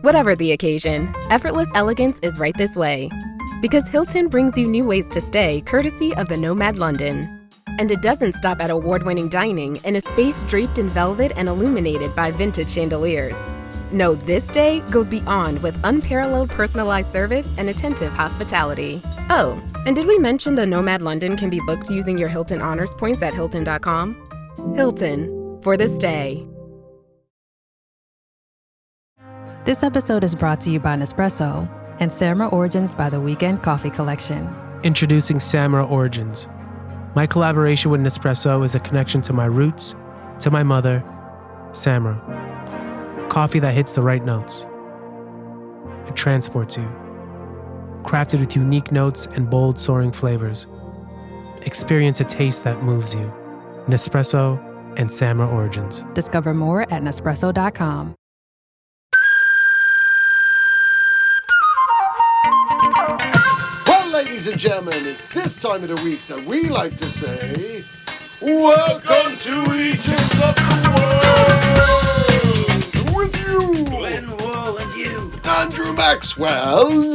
Whatever the occasion, effortless elegance is right this way. Because Hilton brings you new ways to stay courtesy of the Nomad London. And it doesn't stop at award-winning dining in a space draped in velvet and illuminated by vintage chandeliers. No, this day goes beyond with unparalleled personalized service and attentive hospitality. Oh, and did we mention the Nomad London can be booked using your Hilton Honors points at Hilton.com? Hilton, for the stay. This episode is brought to you by Nespresso and Samra Origins by the Weekend Coffee Collection. Introducing Samra Origins. My collaboration with Nespresso is a connection to my roots, to my mother, Samra. Coffee that hits the right notes. It transports you. Crafted with unique notes and bold soaring flavors. Experience a taste that moves you. Nespresso and Samra Origins. Discover more at Nespresso.com. Ladies and gentlemen, it's this time of the week that we like to say, welcome to Eejits of the World! With you, Glenn Wall and you, Andrew Maxwell.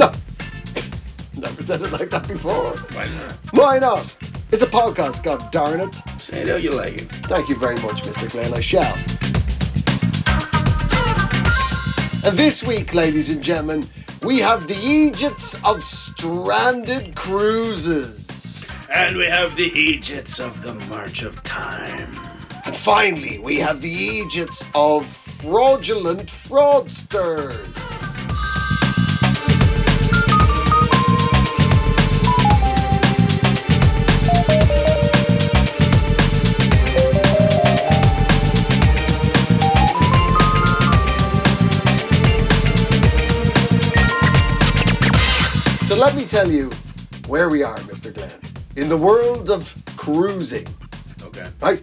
Never said it like that before. Why not? Why not? It's a podcast, god darn it. Say it how you like it. Thank you very much, Mr. Glenn, I shall. And this week, ladies and gentlemen, we have the Eejits of stranded cruises. And we have the Eejits of the March of Time. And finally, we have the Eejits of fraudulent fraudsters. So let me tell you where we are, Mr. Glenn. In the world of cruising. Okay. Right?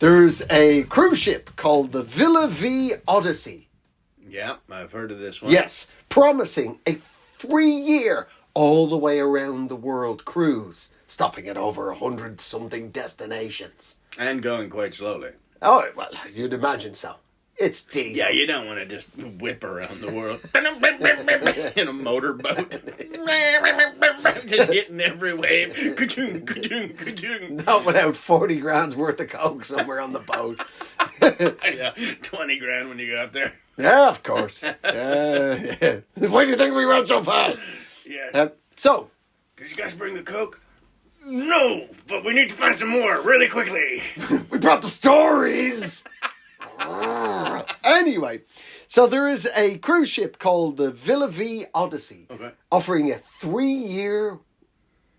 There's a cruise ship called the Villa V Odyssey. Yeah, I've heard of this one. Yes, promising a 3-year all the way around the world cruise, stopping at over 100-something destinations. And going quite slowly. Oh, well, you'd imagine so. It's diesel. Yeah, you don't want to just whip around the world in a motorboat. Just hitting every wave. Ka-choong, ka-choong, ka-choong. Not without 40 grand's worth of coke somewhere on the boat. Yeah, 20 grand when you get up there. Yeah, of course. Yeah. Why do you think we run so fast? Yeah. So, Did you guys bring the coke? No, but we need to find some more really quickly. we brought the stories. Anyway, so there is a cruise ship called the Villa V Odyssey, offering a 3-year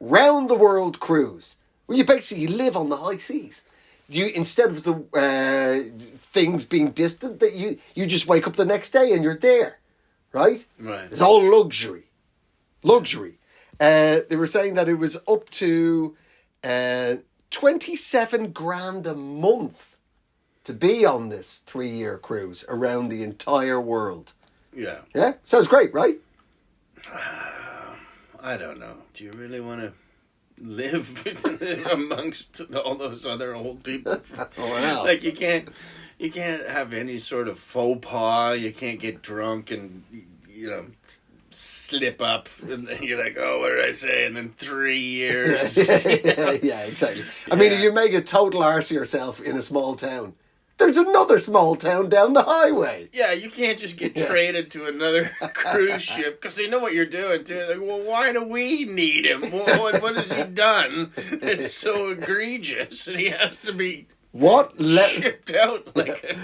round-the-world cruise, where you basically live on the high seas. You, instead of the things being distant, that you just wake up the next day and you're there, right? Right. It's all luxury. Luxury. They were saying that it was up to 27 grand a month to be on this 3-year cruise around the entire world. Yeah. Yeah? Sounds great, right? I don't know. Do you really want to live amongst all those other old people? Oh, wow. Like you can't have any sort of faux pas. You can't get drunk and slip up, and then you're like, oh, what did I say? And then 3 years. Yeah, exactly. I mean, if you make a total arse of yourself in a small town, there's another small town down the highway. Yeah, you can't just get traded to another cruise ship because they know what you're doing too. Like, well, why do we need him? What has he done that's so egregious that he has to be shipped out like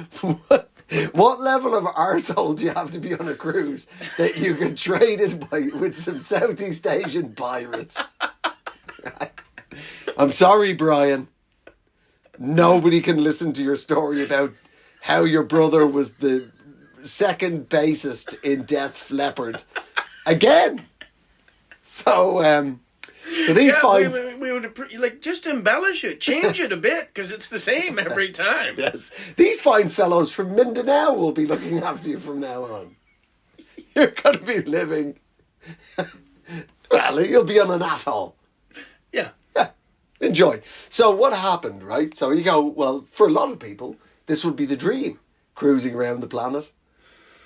What level of arsehole do you have to be on a cruise that you get traded with some Southeast Asian pirates? I'm sorry, Brian. Nobody can listen to your story about how your brother was the second bassist in Def Leppard again. So these five... We would just embellish it, change it a bit, because it's the same every time. Yes. These fine fellows from Mindanao will be looking after you from now on. You're going to be living... Well, you'll be on an atoll. Yeah. Enjoy. So what happened, right? So you go, well, for a lot of people, this would be the dream. Cruising around the planet,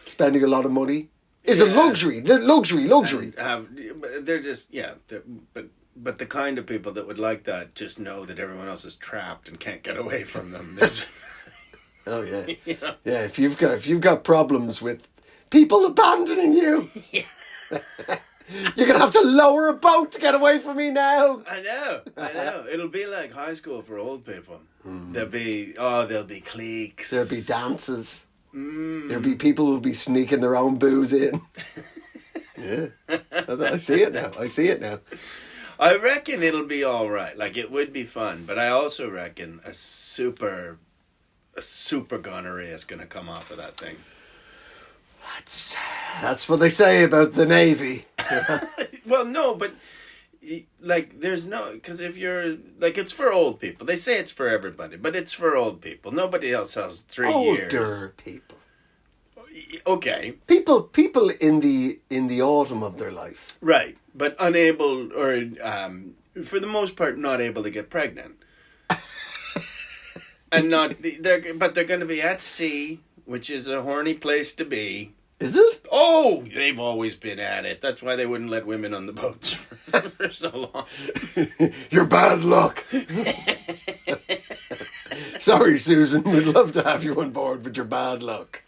spending a lot of money, is a luxury. Luxury. They're just but the kind of people that would like that just know that everyone else is trapped and can't get away from them. Oh yeah, Yeah. yeah. If you've got problems with people abandoning you, you're gonna have to lower a boat to get away from me now. I know. It'll be like high school for old people. There'll be cliques. There'll be dances. There'll be people who'll be sneaking their own booze in. Yeah, I see it now. I reckon it'll be all right. Like, it would be fun, but I also reckon a super gonorrhea is going to come off of that thing. That's what they say about the Navy. Well, no, but like, there's no, because if you're like, it's for old people. They say it's for everybody, but it's for old people. Nobody else has 3 years. Older people. Okay. People in the autumn of their life. Right, but unable, or for the most part, not able to get pregnant. And they're going to be at sea, which is a horny place to be. Is it? Oh, they've always been at it. That's why they wouldn't let women on the boats for so long. You're bad luck. Sorry, Susan. We'd love to have you on board, but you're bad luck.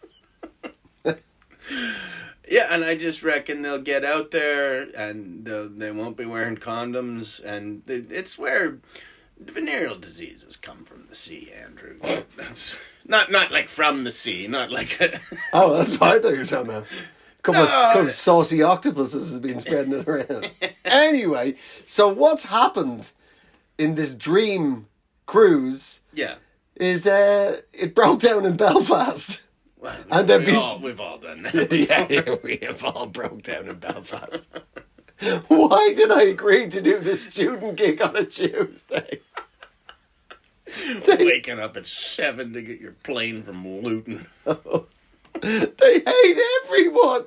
Yeah, and I just reckon they'll get out there and they won't be wearing condoms. And it's where venereal diseases come from the sea, Andrew. That's not like from the sea, not like a... Oh, that's what I thought you were talking about. Couple of saucy octopuses have been spreading it around. Anyway, so what's happened in this dream cruise is it broke down in Belfast. Well, and we've all done that. Yeah, we have all broke down in Belfast. Why did I agree to do this student gig on a Tuesday? Waking up at 7 to get your plane from Luton. They hate everyone.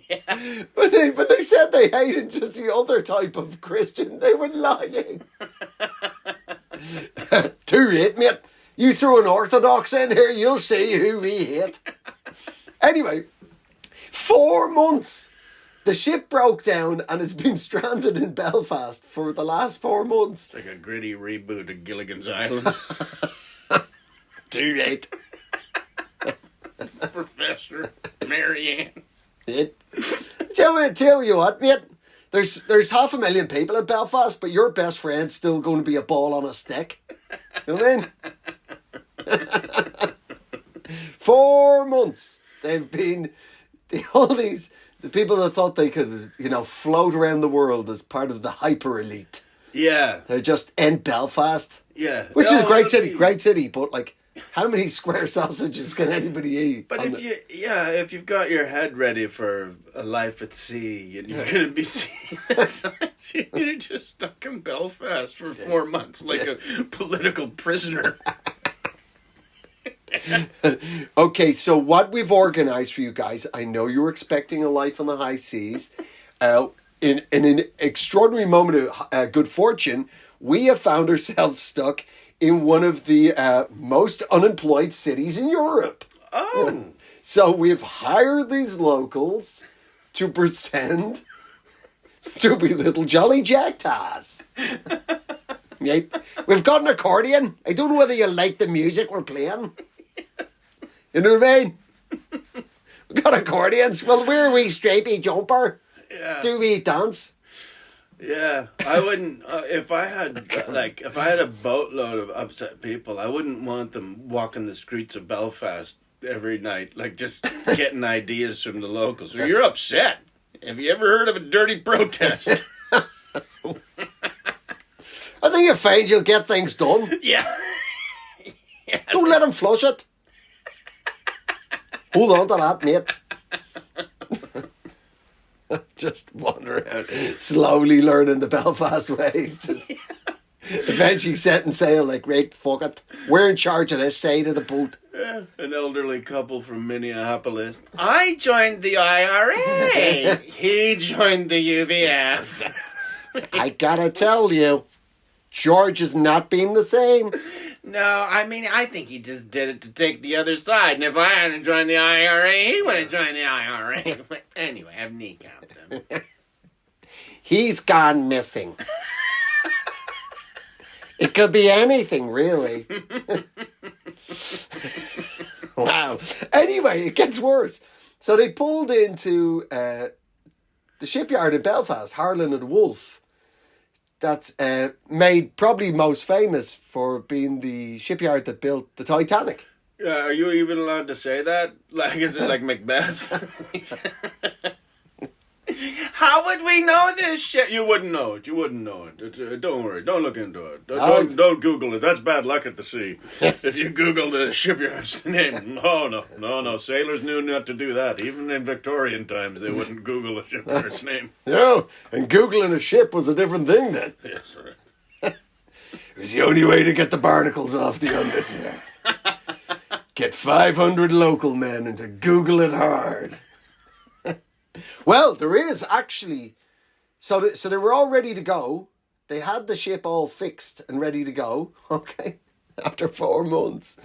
Yeah. But they said they hated just the other type of Christian. They were lying. Too late, mate. You throw an Orthodox in here, you'll see who we hate. Anyway, 4 months. The ship broke down and has been stranded in Belfast for the last 4 months. It's like a gritty reboot of Gilligan's Island. Too late. Professor Marianne. Tell you what, mate. There's 500,000 people in Belfast, but your best friend's still going to be a ball on a stick. You know what I mean? 4 months. They've been the people that thought they could, float around the world as part of the hyper elite. Yeah. They're just in Belfast. Yeah. Which is a great city, but like, how many square sausages can anybody eat? But if you've got your head ready for a life at sea and you're going to be seeing this, you're just stuck in Belfast for 4 months like a political prisoner. Okay, so what we've organised for you guys, I know you were expecting a life on the high seas. In an extraordinary moment of good fortune, we have found ourselves stuck in one of the most unemployed cities in Europe. Oh. So we've hired these locals to pretend to be little jolly jackdaws. Yeah. We've got an accordion. I don't know whether you like the music we're playing. You know what I mean? We've got accordions. Well, we're a wee stripy jumper. Yeah. Do we dance? Yeah, I wouldn't. If I had a boatload of upset people, I wouldn't want them walking the streets of Belfast every night, like just getting ideas from the locals. Well, you're upset. Have you ever heard of a dirty protest? I think you'll find you'll get things done. Yeah. Don't let them flush it. Hold on to that, mate. Just wander out, slowly learning the Belfast ways. Just eventually setting sail like, right, fuck it. We're in charge of this side of the boat. Yeah, an elderly couple from Minneapolis. I joined the IRA. He joined the UVF. I gotta tell you, George has not been the same. No, I mean, I think he just did it to take the other side. And if I hadn't joined the IRA, he would have joined the IRA. But anyway, I've kneecapped him. He's gone missing. It could be anything, really. Wow. Anyway, it gets worse. So they pulled into the shipyard in Belfast, Harlan and Wolff. That's made probably most famous for being the shipyard that built the Titanic. Are you even allowed to say that? Like, is it like Macbeth? How would we know this shit? You wouldn't know it. You wouldn't know it. Don't worry. Don't look into it. Don't Google it. That's bad luck at the sea. If you Google the shipyard's name, no. Sailors knew not to do that. Even in Victorian times, they wouldn't Google a shipyard's name. No, and Googling a ship was a different thing then. Yes, right. It was the only way to get the barnacles off the unders. Get 500 local men and to Google it hard. Well, there is actually. So they were all ready to go. They had the ship all fixed and ready to go. Okay, after 4 months,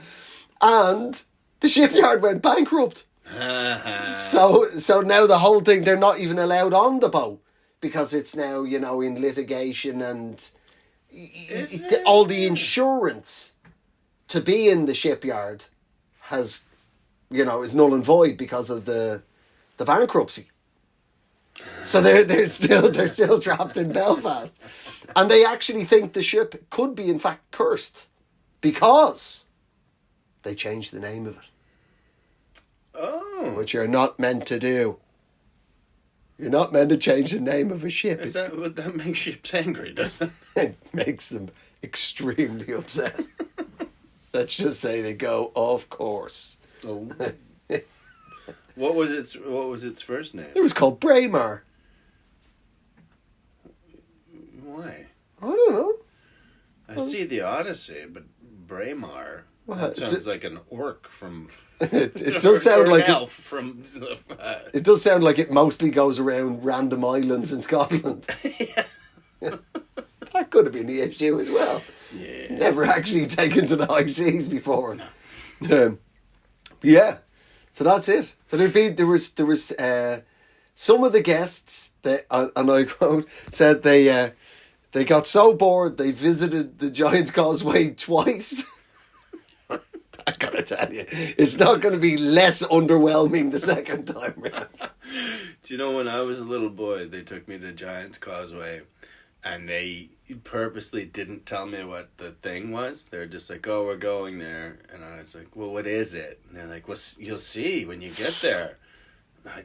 and the shipyard went bankrupt. So now the whole thing, they're not even allowed on the boat because it's now, in litigation, and all the insurance to be in the shipyard has, is null and void because of the bankruptcy. So they're still trapped in Belfast, and they actually think the ship could be in fact cursed because they changed the name of it. Oh, Which you're not meant to do. You're not meant to change the name of a ship. That makes ships angry, doesn't it? It makes them extremely upset. Let's just say they go off course. Oh. What was its first name? It was called Braemar. Why? I don't know. I see the Odyssey, but Braemar. Well, That sounds like an orc from. It does sound like elf from. It does sound like it mostly goes around random islands in Scotland. That could have been the issue as well. Yeah. Never actually taken to the high seas before. Yeah. So that's it. So there was some of the guests that, and I quote, said they got so bored they visited the Giant's Causeway twice. I gotta tell you, it's not going to be less underwhelming the second time round. Do you know, when I was a little boy, they took me to Giant's Causeway, and they purposely didn't tell me what the thing was. They were just like, "Oh, we're going there," and I was like, "Well, what is it?" And they're like, "Well, you'll see when you get there." I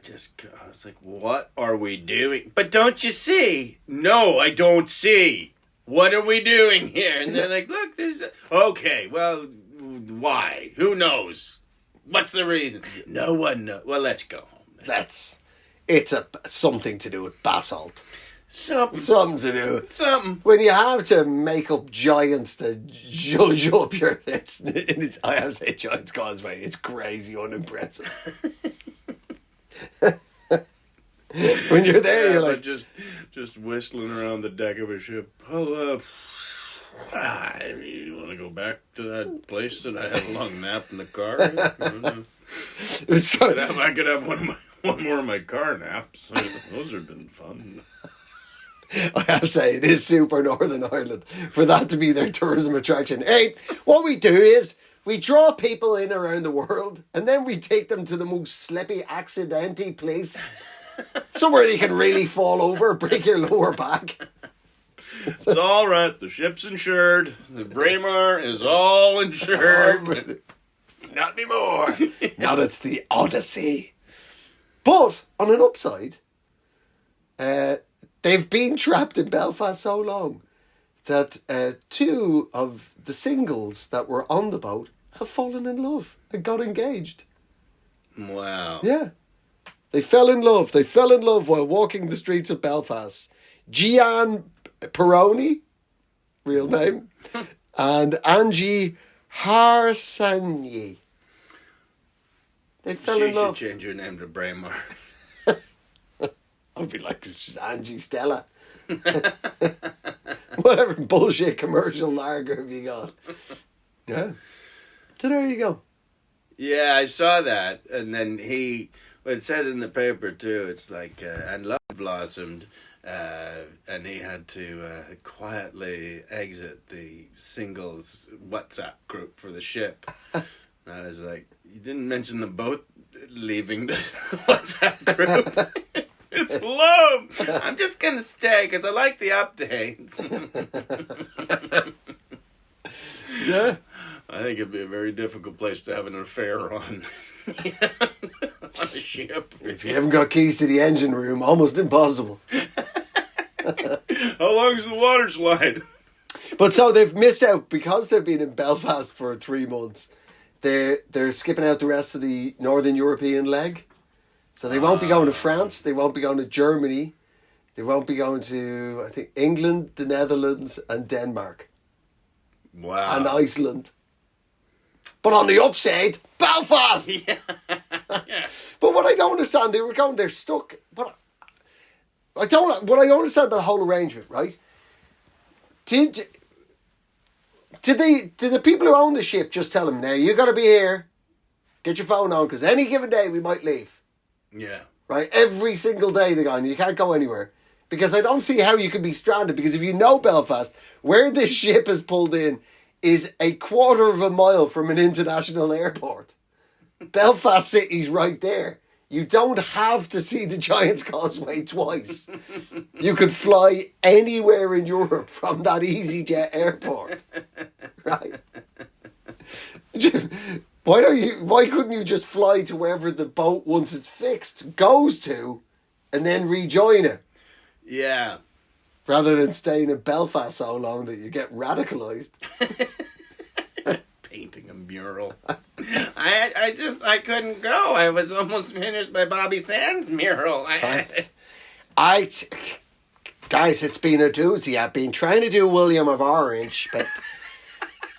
was like, "What are we doing?" "But don't you see?" "No, I don't see. What are we doing here?" And they're like, "Look, there's okay, well, why? Who knows? What's the reason?" "No one knows." "Well, let's go home then." It's something to do with basalt. Something to do. Something. When you have to make up giants to judge up your... I have to say Giant's Causeway. It's crazy unimpressive. When you're there, you're like... Just whistling around the deck of a ship. Pull up. You want to go back to that place that I had a long nap in the car? I could have one more of my car naps. Those have been fun. I have to say, it is super Northern Ireland for that to be their tourism attraction. Hey, what we do is we draw people in around the world, and then we take them to the most slippy, accidenty place, somewhere you can really fall over, break your lower back. It's all right. The ship's insured. The Braemar is all insured. Not anymore. Now it's the Odyssey. But on an upside, they've been trapped in Belfast so long that 2 of the singles that were on the boat have fallen in love and got engaged. Wow. Yeah. They fell in love. They fell in love while walking the streets of Belfast. Gian Peroni, real name, and Angie Harsanyi. They fell in love. You should change your name to Braemar. I'd be like, it's Angie Stella. Whatever bullshit commercial lager have you got? Yeah. So there you go. Yeah, I saw that, and then it said in the paper too. It's like, and love blossomed, and he had to quietly exit the singles WhatsApp group for the ship. And I was like, you didn't mention them both leaving the WhatsApp group. It's love. I'm just gonna stay because I like the updates. Yeah. I think it'd be a very difficult place to have an affair on. On a ship. If you haven't got keys to the engine room, almost impossible. How long's the water slide? But so they've missed out because they've been in Belfast for 3 months. They're skipping out the rest of the Northern European leg. So they won't be going to France. They won't be going to Germany. They won't be going to, I think, England, the Netherlands, and Denmark. Wow. And Iceland. But on the upside, Belfast! Yeah. Yeah. But what I don't understand, they're stuck. But what I understand the whole arrangement, right? Did the people who own the ship just tell them, now you got to be here, get your phone on, because any given day we might leave. Yeah. Right? Every single day they're going, you can't go anywhere. Because I don't see how you could be stranded, because if you know Belfast, where this ship has pulled in is a quarter of a mile from an international airport. Belfast City's right there. You don't have to see the Giant's Causeway twice. You could fly anywhere in Europe from that EasyJet airport. Right? Why couldn't you just fly to wherever the boat, once it's fixed, goes to, and then rejoin it? Yeah. Rather than staying in Belfast so long that you get radicalised. Painting a mural. I couldn't go. I was almost finished by Bobby Sands' mural. Guys, it's been a doozy. I've been trying to do William of Orange, but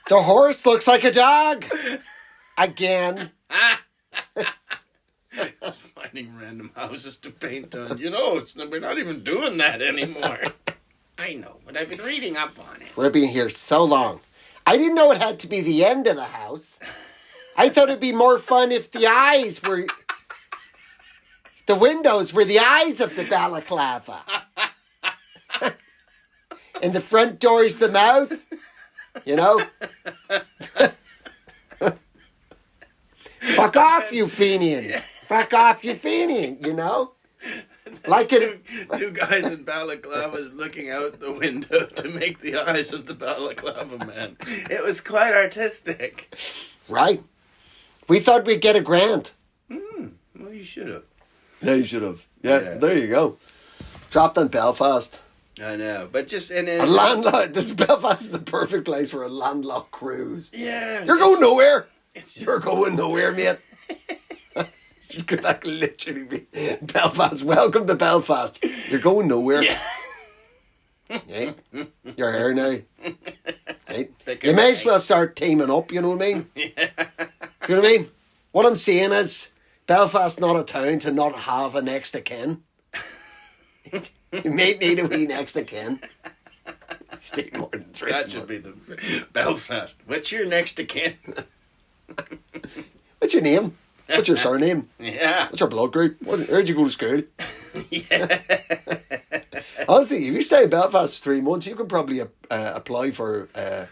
the horse looks like a dog. Again. Just finding random houses to paint on. We're not even doing that anymore. I know, but I've been reading up on it. We've been here so long. I didn't know it had to be the end of the house. I thought it'd be more fun if the windows were the eyes of the balaclava. And the front door is the mouth. Fuck off, you Fenian. Fuck off, you Fenian, Like it. Two guys in balaclavas looking out the window to make the eyes of the balaclava man. It was quite artistic. Right. We thought we'd get a grant. Well, you should have. Yeah, you should have. Yeah, there you go. Dropped on Belfast. I know, but just a landlocked. Belfast is the perfect place for a landlocked cruise. Yeah, you're going nowhere. You're going nowhere, mate. You could literally be Belfast. Welcome to Belfast. You're going nowhere. Yeah. Right? You're here now. Right? You may as well start teaming up. You know what I mean? Yeah. You know what I mean? What I'm saying is, Belfast's not a town to not have a next of kin. You may need a wee next of kin. Stay more than 3 That should be the Belfast. What's your next of kin? What's your name? What's your surname? Yeah. What's your blood group? Where'd you go to school? Yeah. Honestly, if you stay in Belfast for 3 months, you could probably apply for the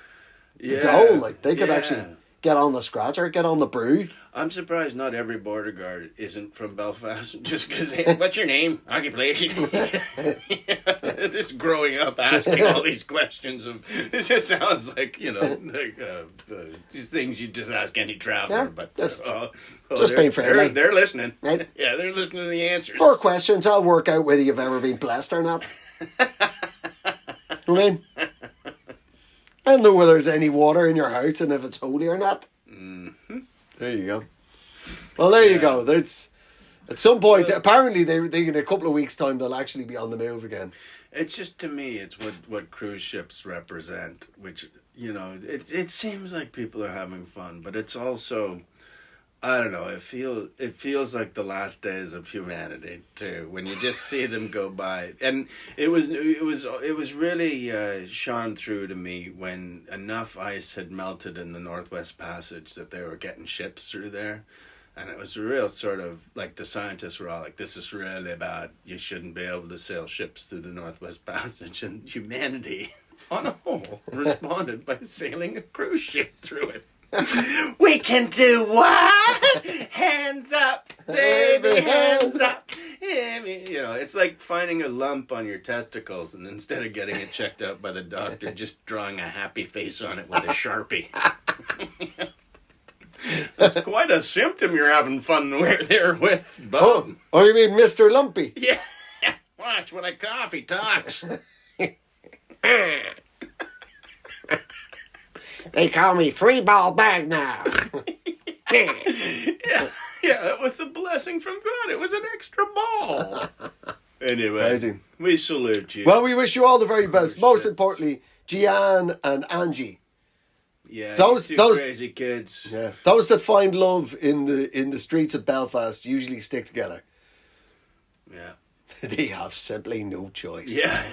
dole. Like, they could actually get on the scratcher, get on the brew. I'm surprised not every border guard isn't from Belfast. Just because, what's your name? Occupation? Just growing up asking all these questions of, it just sounds like, these things you just ask any traveler. Yeah, but just being friendly. They're listening. Right? Yeah, they're listening to the answers. 4 questions. I'll work out whether you've ever been blessed or not. I mean, I know whether there's any water in your house and if it's holy or not. Mm-hmm. There you go. Well, there you go. There's at some point. Apparently, they in a couple of weeks' time they'll actually be on the move again. It's just, to me, it's what cruise ships represent. Which it seems like people are having fun, but it's also I don't know. It feels like the last days of humanity too, when you just see them go by. And it was really shone through to me when enough ice had melted in the Northwest Passage that they were getting ships through there, and it was a real sort of like the scientists were all like, "This is really bad. You shouldn't be able to sail ships through the Northwest Passage," and humanity, on a whole, responded by sailing a cruise ship through it. We can do what? Hands up, baby, hands up. You know, it's like finding a lump on your testicles and instead of getting it checked out by the doctor, just drawing a happy face on it with a Sharpie. That's quite a symptom you're having fun there with, Bob. Oh, you mean Mr. Lumpy? Yeah. Watch when a coffee talks. They call me 3-ball bag now. Yeah, it was a blessing from God. It was an extra ball. Anyway, Amazing. We salute you. Well, we wish you all the very best. Most importantly, Gian and Angie. Yeah, those crazy kids. Yeah, those that find love in the streets of Belfast usually stick together. Yeah, they have simply no choice. Yeah.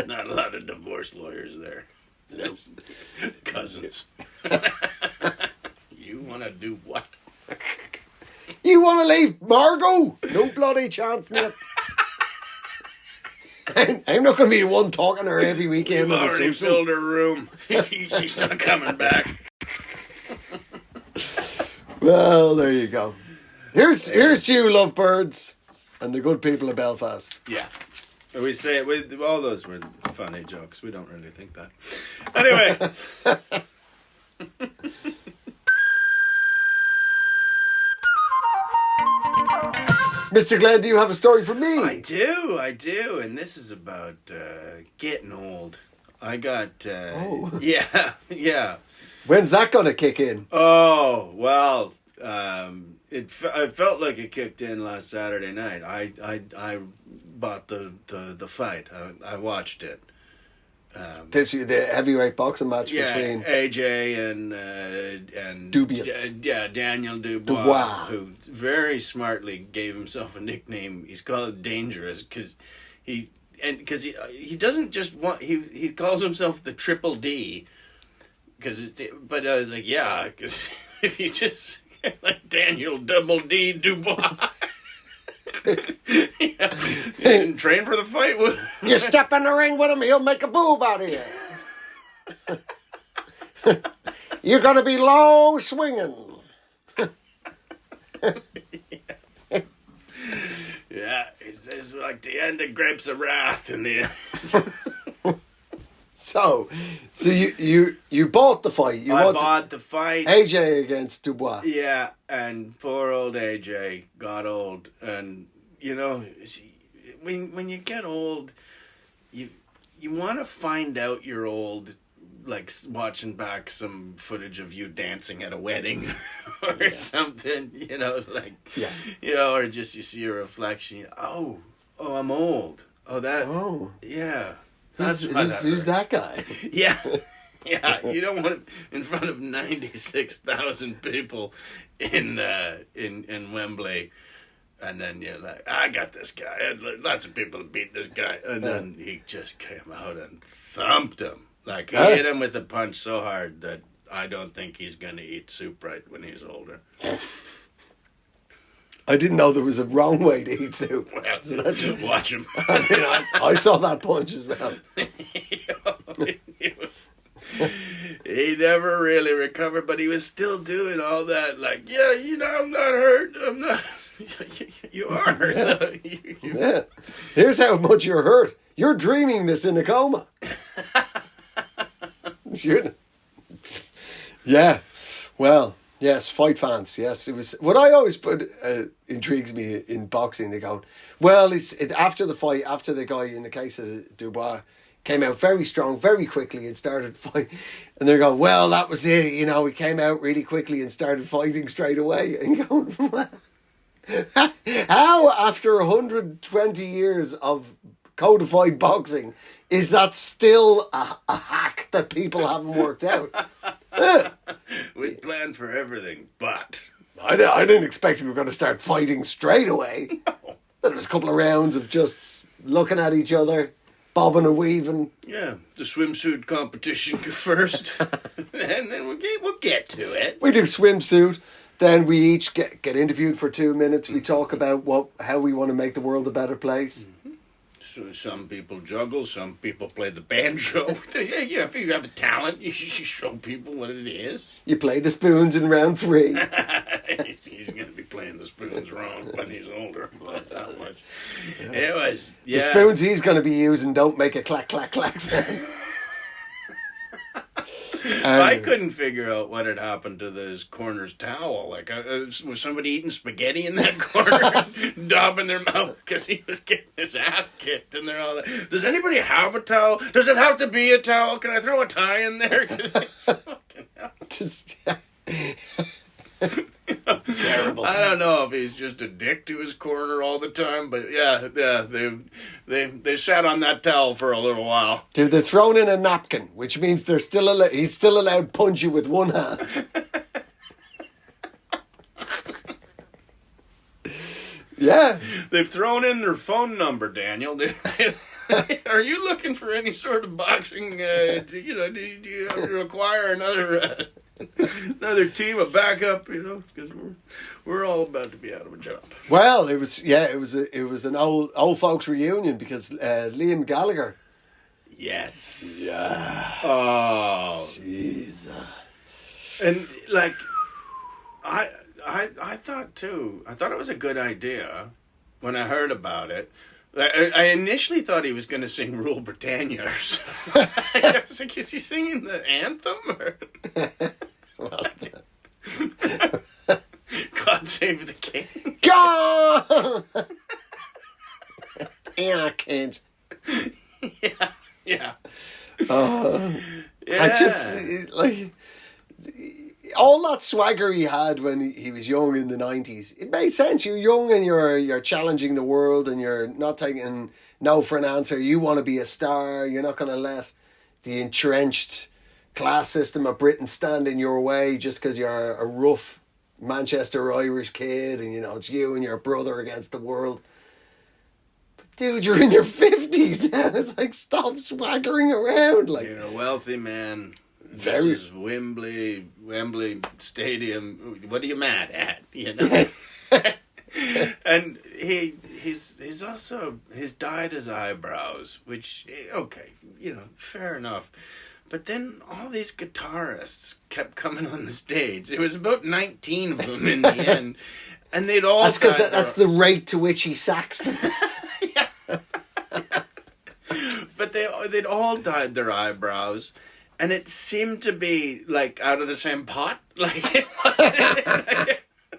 Not a lot of divorce lawyers there. There's cousins. You want to do what? You want to leave Margot? No bloody chance, mate. I'm not going to be the one talking to her every weekend. You've already filled her room. She's not coming back. Well, there you go. Here's to you, lovebirds, and the good people of Belfast. Yeah. We say it, all those were funny jokes. We don't really think that. Anyway. Mr. Glenn, do you have a story for me? I do. And this is about getting old. I got... Yeah. When's that going to kick in? Oh, well... I felt like it kicked in last Saturday night. I bought the fight. I watched it. This the heavyweight boxing match between AJ and Dubious. Daniel Dubois, who very smartly gave himself a nickname. He's called Dangerous because he doesn't just want he calls himself the Triple D. But I was like, yeah, because if you just like Daniel Double D Dubois. Yeah. You didn't train for the fight. You step in the ring with him, he'll make a boob out of you. You're going to be low swinging. Yeah, it's like the end of Grapes of Wrath in the end. So you bought the fight. I bought the fight. AJ against Dubois. Yeah, and poor old AJ got old, and you know, when you get old, you want to find out you're old, like watching back some footage of you dancing at a wedding or something. You know, or just you see a reflection. Oh, I'm old. Yeah. Who's that guy? Yeah. Yeah, you don't want it in front of 96,000 people in Wembley, and then you're like, I got this guy. I had lots of people to beat this guy, and then he just came out and thumped him. Like he hit him with a punch so hard that I don't think he's gonna eat soup right when he's older. I didn't know there was a wrong way to eat soup. Well, watch him. I mean, I saw that punch as well. He never really recovered, but he was still doing all that. Like, I'm not hurt. I'm not. You are hurt. Yeah. Here's how much you're hurt. You're dreaming this in a coma. Yeah. Well. Yes, fight fans. Yes, it was. What I always put intrigues me in boxing. They go, well, after the fight, after the guy in the case of Dubois came out very strong, very quickly, and started fighting, and they're going, well, that was it. You know, he came out really quickly and started fighting straight away. And you go, how after 120 years of codified boxing Is that still a hack that people haven't worked out? We planned for everything, but... I didn't expect we were going to start fighting straight away. No. There was a couple of rounds of just looking at each other, bobbing and weaving. Yeah, the swimsuit competition first, and then we'll get to it. We do swimsuit, then we each get interviewed for 2 minutes. We talk about how we want to make the world a better place. So some people juggle, some people play the banjo. Yeah, if you have a talent, you should show people what it is. You play the spoons in round 3. He's going to be playing the spoons wrong when he's older. But that much. It was, yeah. The spoons he's going to be using don't make a clack, clack, clack sound. I couldn't figure out what had happened to this corner's towel. Like, was somebody eating spaghetti in that corner, daubing their mouth because he was getting his ass kicked? And they're all like, does anybody have a towel? Does it have to be a towel? Can I throw a tie in there? Just, terrible. I don't know if he's just a dick to his corner all the time, but yeah, they sat on that towel for a little while. Dude, they're thrown in a napkin, which means they're still he's still allowed to punch you with one hand. Yeah. They've thrown in their phone number, Daniel. Are you looking for any sort of boxing? Do you have to acquire another team, a backup? Because we're all about to be out of a job. Well, it was an old folks reunion because Liam Gallagher. Yes. Yeah. Oh, Jesus. And like, I thought too. I thought it was a good idea when I heard about it. I initially thought he was going to sing Rule Britannia or something. I was like, is he singing the anthem? Or... God Save the King. God! Yeah, kids. Yeah. I just, like... all that swagger he had when he was young in the 90s, it made sense. You're young and you're challenging the world and you're not taking no for an answer. You want to be a star. You're not going to let the entrenched class system of Britain stand in your way just because you're a rough Manchester Irish kid and, it's you and your brother against the world. But dude, you're in your 50s now. It's like, stop swaggering around. Like, you're a wealthy man. Very. This is Wembley Stadium. What are you mad at? And he's also dyed his eyebrows, which okay, fair enough. But then all these guitarists kept coming on the stage. There was about 19 of them in the end, and they'd all. That's because that's the rate to which he sacks them. Yeah. But they'd all dyed their eyebrows. And it seemed to be, like, out of the same pot. Like, it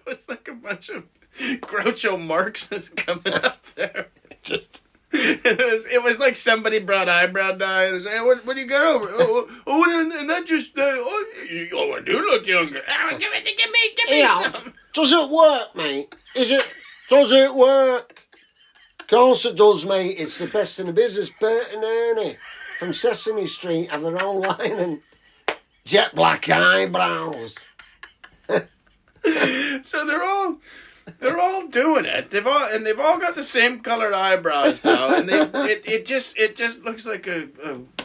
was like a bunch of Groucho Marxes coming up there. It was like somebody brought eyebrow dye and was like, what do you got over? And that just, I do look younger. Give me some. Does it work, mate? Does it work? Of course it does, mate. It's the best in the business. Bert and Ernie from Sesame Street have their own line and jet black eyebrows. So they're all doing it. They've all got the same colored eyebrows now, and it just looks like a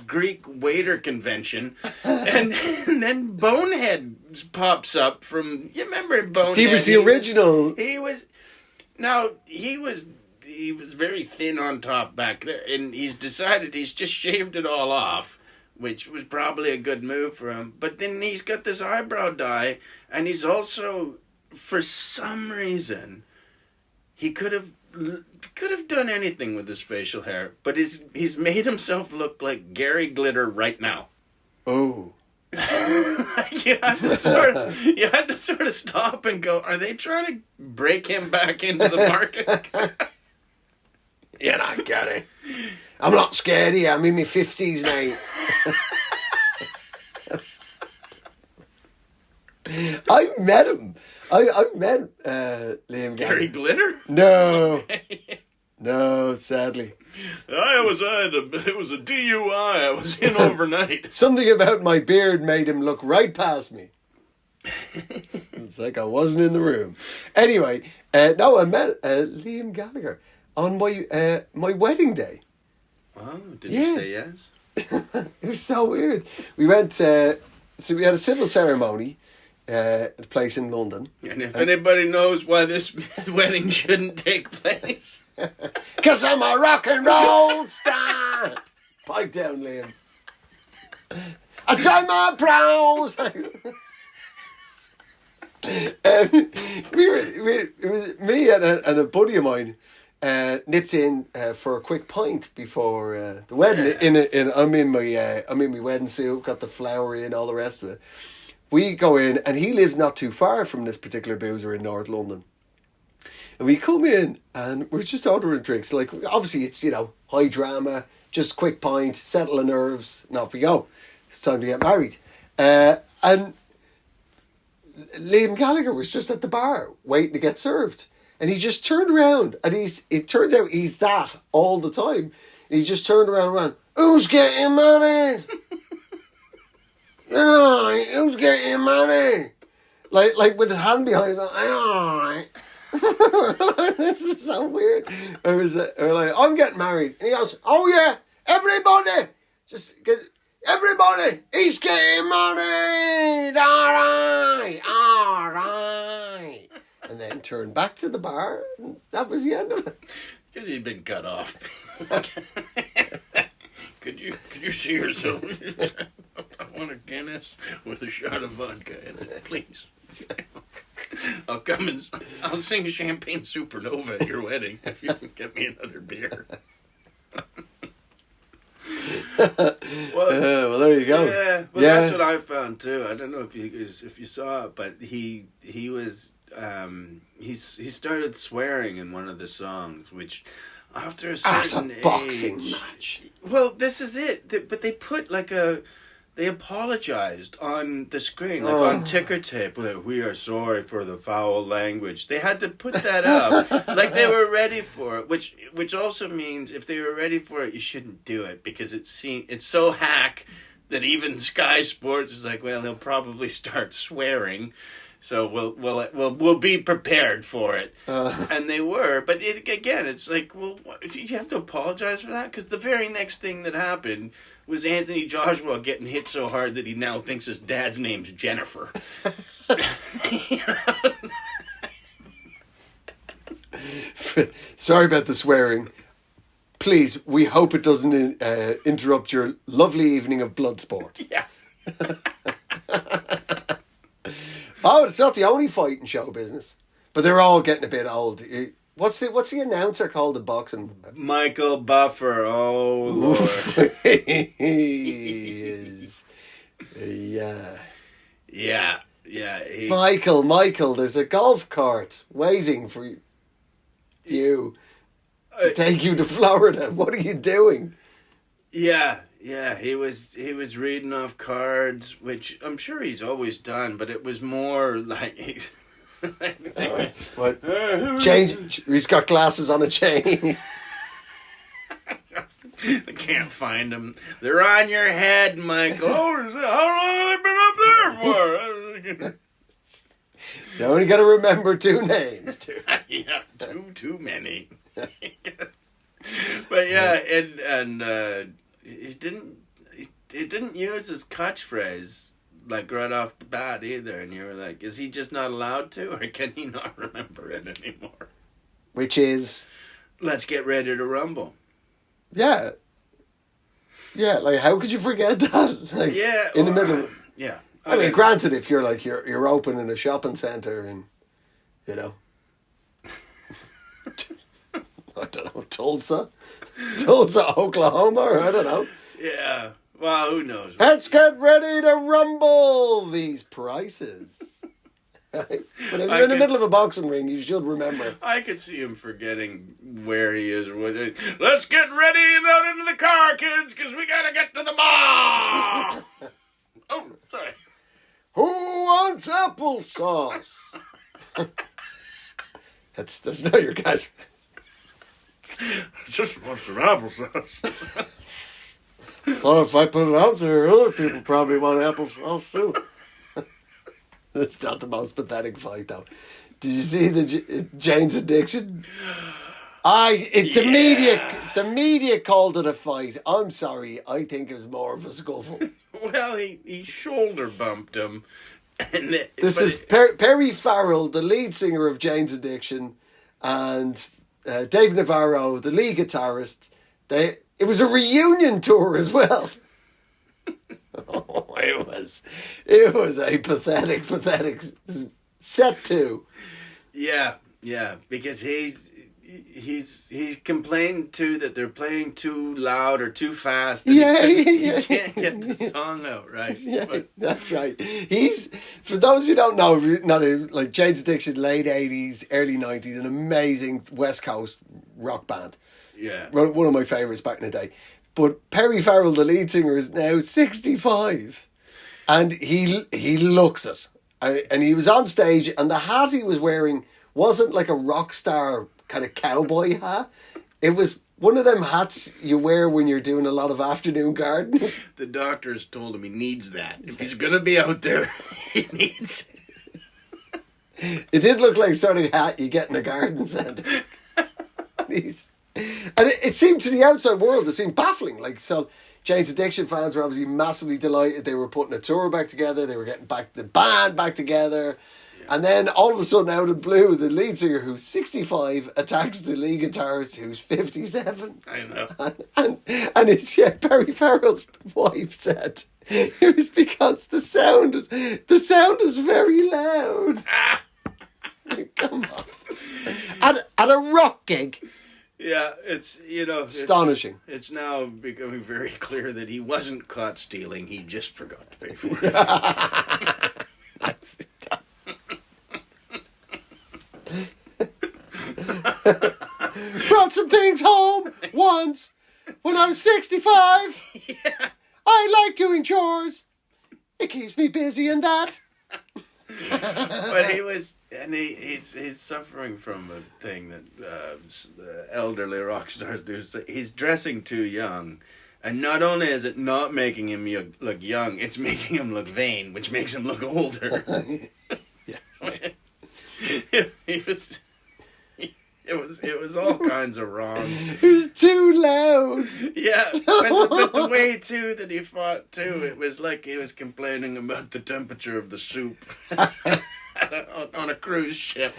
Greek waiter convention. And then Bonehead pops up from, you remember Bonehead? He was the original. He was very thin on top back there, and he's decided he's just shaved it all off, which was probably a good move for him. But then he's got this eyebrow dye, and he's also, for some reason, he could have done anything with his facial hair, but he's made himself look like Gary Glitter right now. Oh. You had to sort of stop and go, are they trying to break him back into the market? You're not getting. I'm not scared of you. I'm in my 50s, mate. I met him. I met Liam Gary Gallagher. Glitter? No. No, sadly. It was a DUI. I was in overnight. Something about my beard made him look right past me. It's like I wasn't in the room. Anyway, no, I met Liam Gallagher on my wedding day. Oh, did you say yes? It was so weird. We went, so we had a civil ceremony at a place in London. And if anybody knows why this wedding shouldn't take place... Because I'm a rock and roll star. Pipe down, Liam. I try my brows. It was me and a buddy of mine nipped in for a quick pint before the wedding. I'm in my wedding suit, got the flower in, all the rest of it. We go in, and he lives not too far from this particular boozer in North London. And we come in, and we're just ordering drinks. Like, obviously, it's, high drama, just quick pint, settle the nerves, and off we go. It's time to get married. And Liam Gallagher was just at the bar, waiting to get served. And he just turned around, and it turns out he's that all the time. And he just turned around and went, "Who's getting married? Who's getting married?" Like with his hand behind his back, all right. This is so weird. We're like, "I'm getting married," and he goes, "Oh yeah, everybody, everybody, he's getting married, all right," and then turned back to the bar, and that was the end of it. Because he'd been cut off. Could you see yourself? I want a Guinness with a shot of vodka in it, please. I'll sing Champagne Supernova at your wedding if you can get me another beer. Well, there you go. Yeah, well, that's what I found too. I don't know if you saw it, but he started swearing in one of the songs, which after a certain a boxing match. Well, this is it. But they put they apologized on the screen, on ticker tape. Like, "We are sorry for the foul language." They had to put that up, like they were ready for it. Which also means if they were ready for it, you shouldn't do it, because it's so hack that even Sky Sports is like, well, he'll probably start swearing, so we'll be prepared for it. And they were, but it's like, well, you have to apologize for that, because the very next thing that happened was Anthony Joshua getting hit so hard that he now thinks his dad's name's Jennifer. Sorry about the swearing. Please, we hope it doesn't interrupt your lovely evening of blood sport. Yeah. Oh, it's not the only fight in show business, but they're all getting a bit old. What's the announcer called in boxing? Michael Buffer. Oh, Lord. He is. Yeah. Yeah. Michael, there's a golf cart waiting for you to take you to Florida. What are you doing? Yeah, he was reading off cards, which I'm sure he's always done, but it was more like... What? Change. He's got glasses on a chain. I can't find them. They're on your head, Michael. How long have they been up there for? You only got to remember two names. Yeah, too many. But yeah, and he didn't use his catchphrase like right off the bat either, and you were like, is he just not allowed to, or can he not remember it anymore? Which is, let's get ready to rumble. Yeah, like how could you forget that? Like, in the middle. Yeah. I mean, granted, if you're like you're open in a shopping centre and I don't know, Tulsa, Oklahoma, or I don't know. Yeah. Well, who knows? Let's get ready to rumble these prices. Right? But if you're in the middle of a boxing ring, you should remember. I could see him forgetting where he is or what. Let's get ready and out into the car, kids, because we gotta get to the mall. Oh, sorry. Who wants applesauce? That's not your catchphrase. I just want some applesauce. Thought if I put it out there, other people probably want applesauce too. That's not the most pathetic fight, though. Did you see the Jane's Addiction? The media called it a fight. I'm sorry. I think it was more of a scuffle. Well, he shoulder bumped him. This is Perry Farrell, the lead singer of Jane's Addiction, and Dave Navarro, the lead guitarist. It was a reunion tour as well. Oh, it was a pathetic set two. Yeah, because he's complained too that they're playing too loud or too fast. And he can't get the song out right. Yeah, that's right. He's, for those who don't know, like Jane's Addiction, late 80s, early 90s, an amazing West Coast rock band. Yeah, One of my favourites back in the day. But Perry Farrell, the lead singer, is now 65, and he looks it. And he was on stage, and the hat he was wearing wasn't like a rock star kind of cowboy hat. It was one of them hats you wear when you're doing a lot of afternoon gardening. The doctors told him he needs that. If he's going to be out there, he needs it. It did look like sort of hat you get in a garden centre. And it seemed to the outside world, it seemed baffling. Like, so Jane's Addiction fans were obviously massively delighted. They were putting a tour back together. They were getting the band back together. Yeah. And then all of a sudden, out of the blue, the lead singer, who's 65, attacks the lead guitarist, who's 57. I know. And it's, Perry Farrell's wife said it was because the sound was very loud. Come on. At a rock gig. Yeah, it's, astonishing. It's now becoming very clear that he wasn't caught stealing. He just forgot to pay for it. Brought some things home once when I was 65. Yeah. I like doing chores. It keeps me busy and that. But he's suffering from a thing that the elderly rock stars do. So he's dressing too young, and not only is it not making him look young, it's making him look vain, which makes him look older. It was all kinds of wrong. It was too loud. Yeah, but the way too that he fought too, it was like he was complaining about the temperature of the soup. On a cruise ship.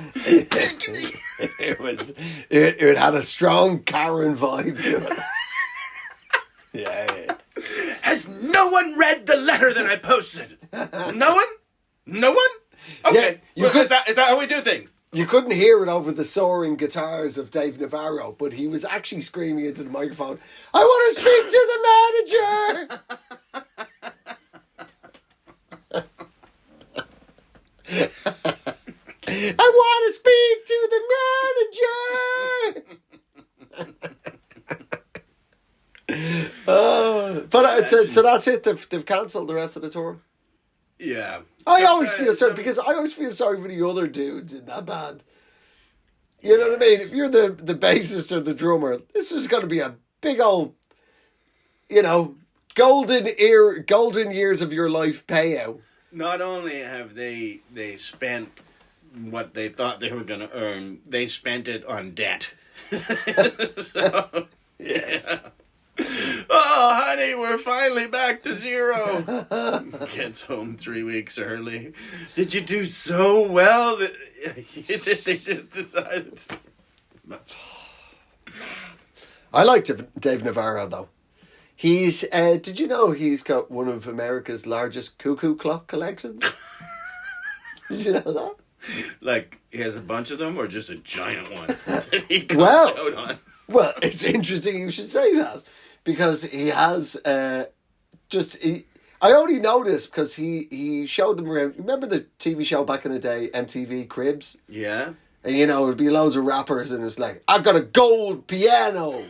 It had a strong Karen vibe to it. Yeah. Has no one read the letter that I posted? No one? No one? Okay. Yeah, is that how we do things? You couldn't hear it over the soaring guitars of Dave Navarro, but he was actually screaming into the microphone, I want to speak to the manager! I want to speak to the manager! So that's it. They've cancelled the rest of the tour. Yeah. I always feel sorry because I always feel sorry for the other dudes in that band. You know what I mean? If you're the bassist or the drummer, this is going to be a big old, golden years of your life payout. Not only have they spent what they thought they were going to earn, they spent it on debt. So, yes. Yeah. Oh, honey, we're finally back to zero. Gets home 3 weeks early. Did you do so well that they just decided? I liked Dave Navarro, though. He's, did you know he's got one of America's largest cuckoo clock collections? Did you know that? Like, he has a bunch of them, or just a giant one that he comes out on? Well, it's interesting you should say that, because he has I only know this because he showed them around. Remember the TV show back in the day, MTV Cribs? Yeah. And it'd be loads of rappers, and it's like, I got a gold piano.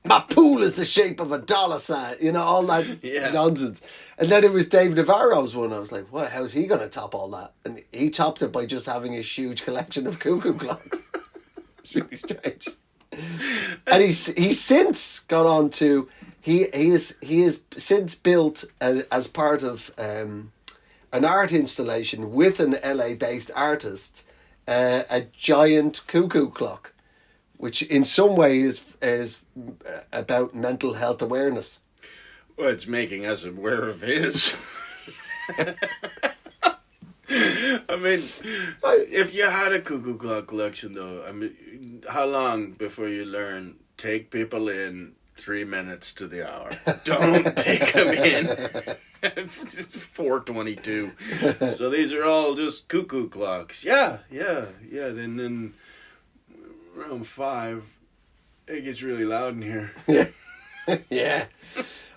My pool is the shape of a dollar sign. All that nonsense. And then it was Dave Navarro's one. I was like, what? How's he going to top all that? And he topped it by just having a huge collection of cuckoo clocks. It's really strange. And he's since gone on to he is since built as part of an art installation with an LA based artist a giant cuckoo clock, which in some way is about mental health awareness. Well, it's making us aware of his. I mean, if you had a cuckoo clock collection, though, I mean, how long before you learn? Take people in 3 minutes to the hour. Don't take them in. 4:22. So these are all just cuckoo clocks. Yeah. Then around 5, it gets really loud in here. Yeah.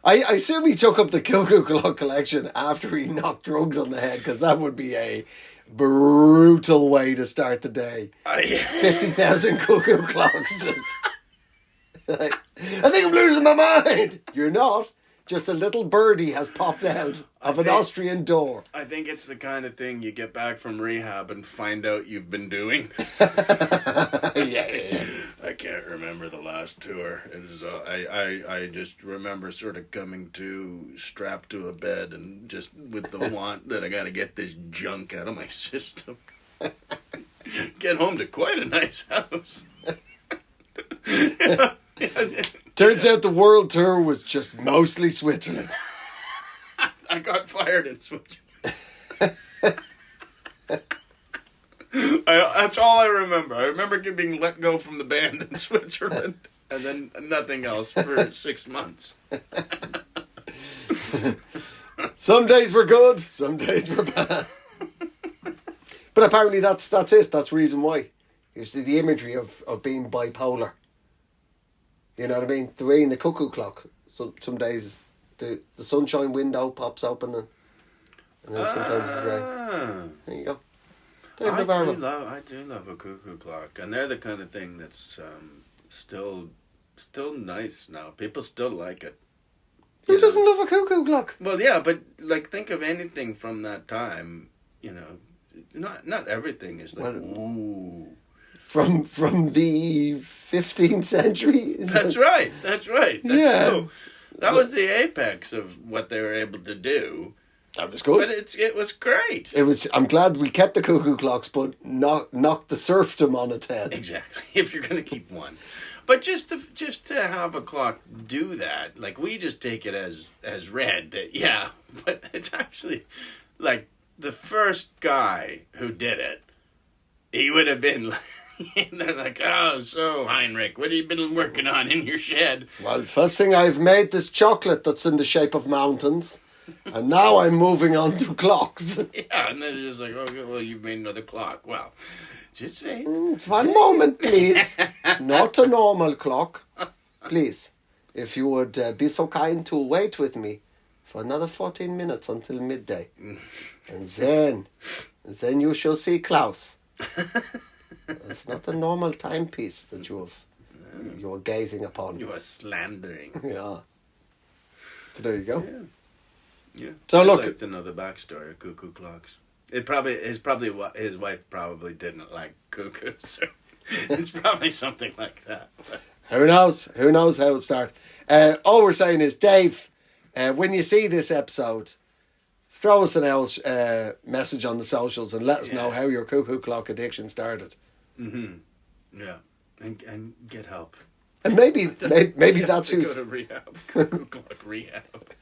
I assume he took up the cuckoo clock collection after he knocked drugs on the head, because that would be a brutal way to start the day. 50,000 cuckoo clocks. Just I think I'm losing my mind. You're not. Just a little birdie has popped out of an Austrian door. I think it's the kind of thing you get back from rehab and find out you've been doing. Yeah. I can't remember the last tour. It was, I just remember sort of coming to strapped to a bed and just with the want that I got to get this junk out of my system. Get home to quite a nice house. Turns out the world tour was just mostly Switzerland. I got fired in Switzerland. That's all I remember. I remember being let go from the band in Switzerland and then nothing else for 6 months. Some days were good, some days were bad. But apparently that's it. That's reason why. You see the imagery of being bipolar. You know what I mean? The way in the cuckoo clock. So some days the sunshine window pops open and then sometimes it's rain. There you go. I do love a cuckoo clock, and they're the kind of thing that's still nice now. People still like it. Who doesn't love a cuckoo clock? Well, yeah, but like think of anything from that time. You know, not everything is like ooh. From the 15th century? That's right. That's yeah. True. That was the apex of what they were able to do. That was good. But it was great. I'm glad we kept the cuckoo clocks, but knocked the serfdom on its head. Exactly. If you're going to keep one. But just to have a clock do that, like we just take it as read that, yeah, but it's actually like the first guy who did it, he would have been like, they're like, oh, so Heinrich, what have you been working on in your shed? Well, first thing I've made this chocolate that's in the shape of mountains, and now I'm moving on to clocks. Yeah, and then it's just like, okay, well, you've made another clock. Well, just wait. One moment, please. Not a normal clock. Please, if you would be so kind to wait with me for another 14 minutes until midday. And then you shall see Klaus. It's not a normal timepiece that you're gazing upon. You are slandering. Yeah. So there you go. Yeah. So I'd look, like to know the backstory of cuckoo clocks. His wife probably didn't like cuckoos. It's probably something like that. Who knows? Who knows how it'll start? All we're saying is, Dave, when you see this episode, throw us an message on the socials and let us know how your cuckoo clock addiction started. Mm-hmm. Yeah, and get help. And maybe that's who's go to rehab. Cuckoo clock rehab.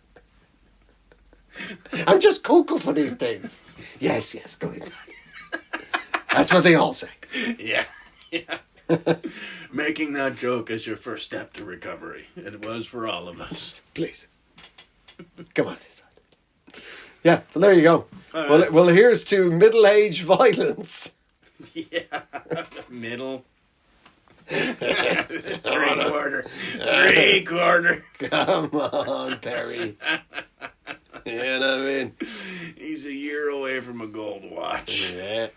I'm just cuckoo for these things. Yes, go inside. That's what they all say. Yeah. Making that joke is your first step to recovery. It was for all of us. Please. Come on inside. Yeah, well, there you go. Right. Well, here's to middle-age violence. Yeah. Middle. Three-quarter. Three-quarter. Come on, Perry. You know what I mean? He's a year away from a gold watch. Yeah.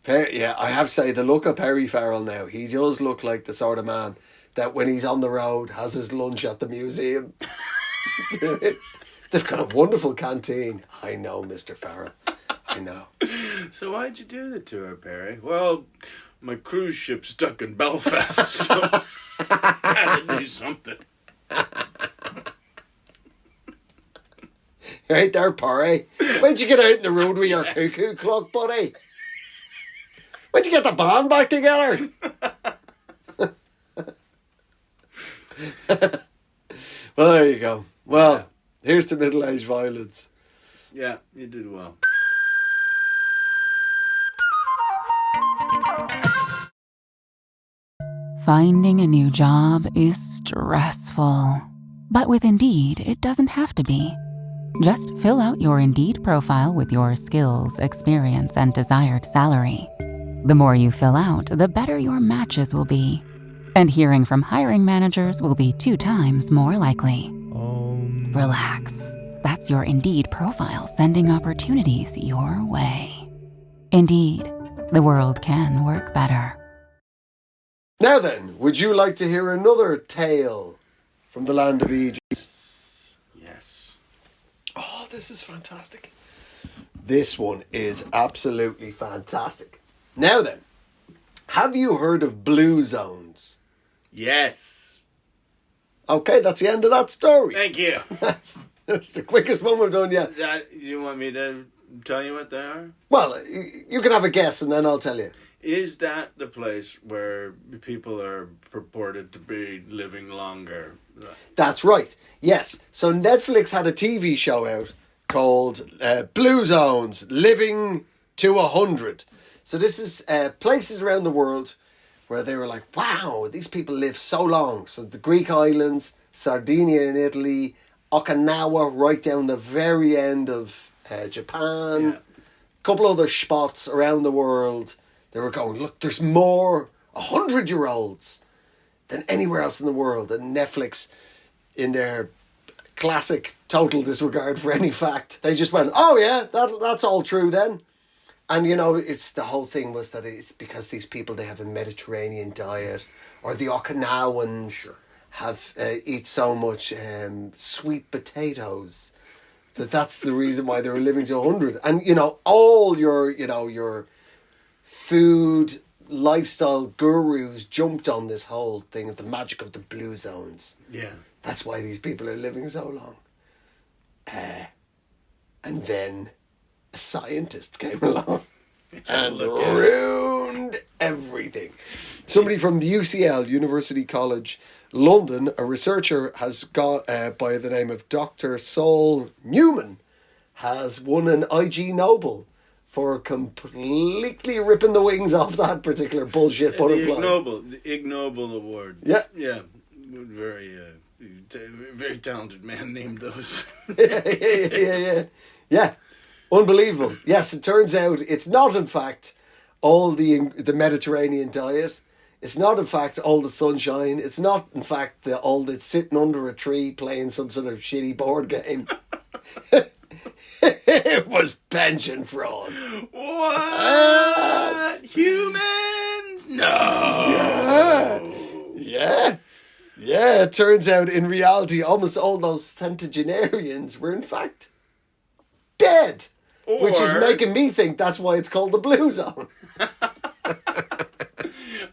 Yeah, I have to say, the look of Perry Farrell now, he does look like the sort of man that when he's on the road has his lunch at the museum. They've got a wonderful canteen. I know, Mr. Farrell. I know. So why'd you do the tour, Perry? Well, my cruise ship stuck in Belfast, so I had to do something. Right there, Perry. When'd you get out in the road with your cuckoo clock, buddy? When'd you get the band back together? Well, there you go. Well, here's to middle-aged violence. Yeah, you did well. Finding a new job is stressful. But with Indeed, it doesn't have to be. Just fill out your Indeed profile with your skills, experience, and desired salary. The more you fill out, the better your matches will be. And hearing from hiring managers will be 2 times more likely. Relax. That's your Indeed profile sending opportunities your way. Indeed, the world can work better. Now then, would you like to hear another tale from the land of Egypt? Yes. Oh, this is fantastic. This one is absolutely fantastic. Now then, have you heard of blue zones? Yes. Okay, that's the end of that story. Thank you. That's the quickest one we've done yet. You want me to tell you what they are? Well, you can have a guess and then I'll tell you. Is that the place where people are purported to be living longer? That's right. Yes. So Netflix had a TV show out called Blue Zones, Living to 100. So this is places around the world where they were like, wow, these people live so long. So the Greek islands, Sardinia in Italy, Okinawa right down the very end of Japan, a couple other spots around the world. They were going, look, there's more 100-year-olds than anywhere else in the world. And Netflix, in their classic total disregard for any fact, they just went, oh yeah, that's all true then. And you know, it's the whole thing was that it's because these people, they have a Mediterranean diet, or the Okinawans have eat so much sweet potatoes that's the reason why they were living to 100. And you know, all your food lifestyle gurus jumped on this whole thing of the magic of the blue zones. Yeah. That's why these people are living so long. And then a scientist came along and ruined everything. Somebody from the UCL, University College London, a researcher has got by the name of Dr. Saul Newman, has won an IG Nobel for completely ripping the wings off that particular bullshit butterfly. The Ig Nobel Award. Yeah. Yeah. Very talented man named those. Yeah. Unbelievable. Yes, it turns out it's not, in fact, all the Mediterranean diet. It's not, in fact, all the sunshine. It's not, in fact, all the sitting under a tree playing some sort of shitty board game. It was pension fraud. What? Humans? No. Yeah. Yeah, it turns out in reality almost all those centenarians were in fact dead. Which is making me think that's why it's called the Blue Zone.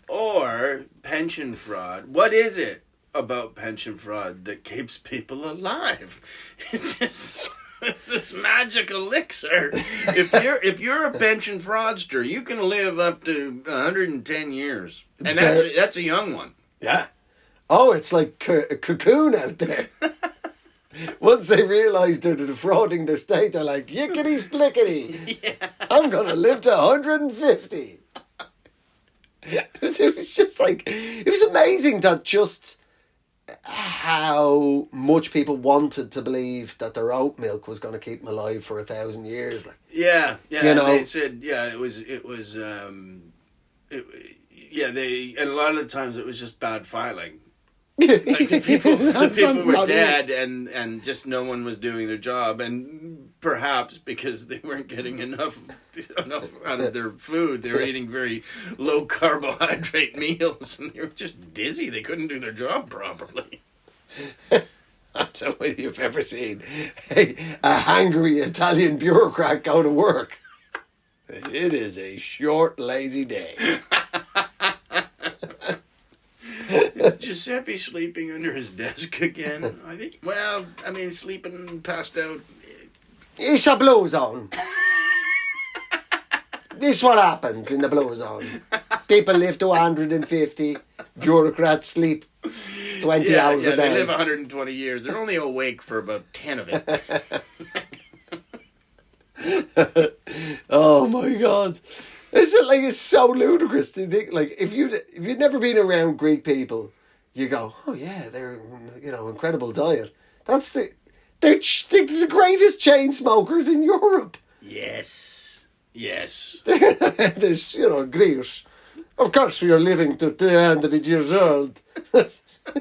Or pension fraud. What is it about pension fraud that keeps people alive? It's this magic elixir. If you're a pension fraudster, you can live up to 110 years. And that's a young one. Yeah. Oh, it's like a cocoon out there. Once they realise they're defrauding their state, they're like, yickety splickety. Yeah. I'm going to live to 150. It was just like, it was amazing that just how much people wanted to believe that their oat milk was going to keep them alive for 1,000 years. Like, yeah. You know, they said, and a lot of the times it was just bad filing. Like the people were dead and just no one was doing their job, and perhaps because they weren't getting enough out of their food, they were eating very low carbohydrate meals and they were just dizzy. They couldn't do their job properly. I don't know whether you've ever seen a hangry Italian bureaucrat go to work. It is a short, lazy day. Is Giuseppe sleeping under his desk again? I think, well, I mean, sleeping passed out. It's a blue zone. This is what happens in the blue zone. People live to 150. Bureaucrats sleep 20 hours a day. They live 120 years. They're only awake for about 10 of it. Oh my God. It's so ludicrous to think, like, if you'd never been around Greek people, you go, oh yeah, they're, incredible diet. They're the greatest chain smokers in Europe. Yes. There's, Greece. Of course we are living to 300 years old. What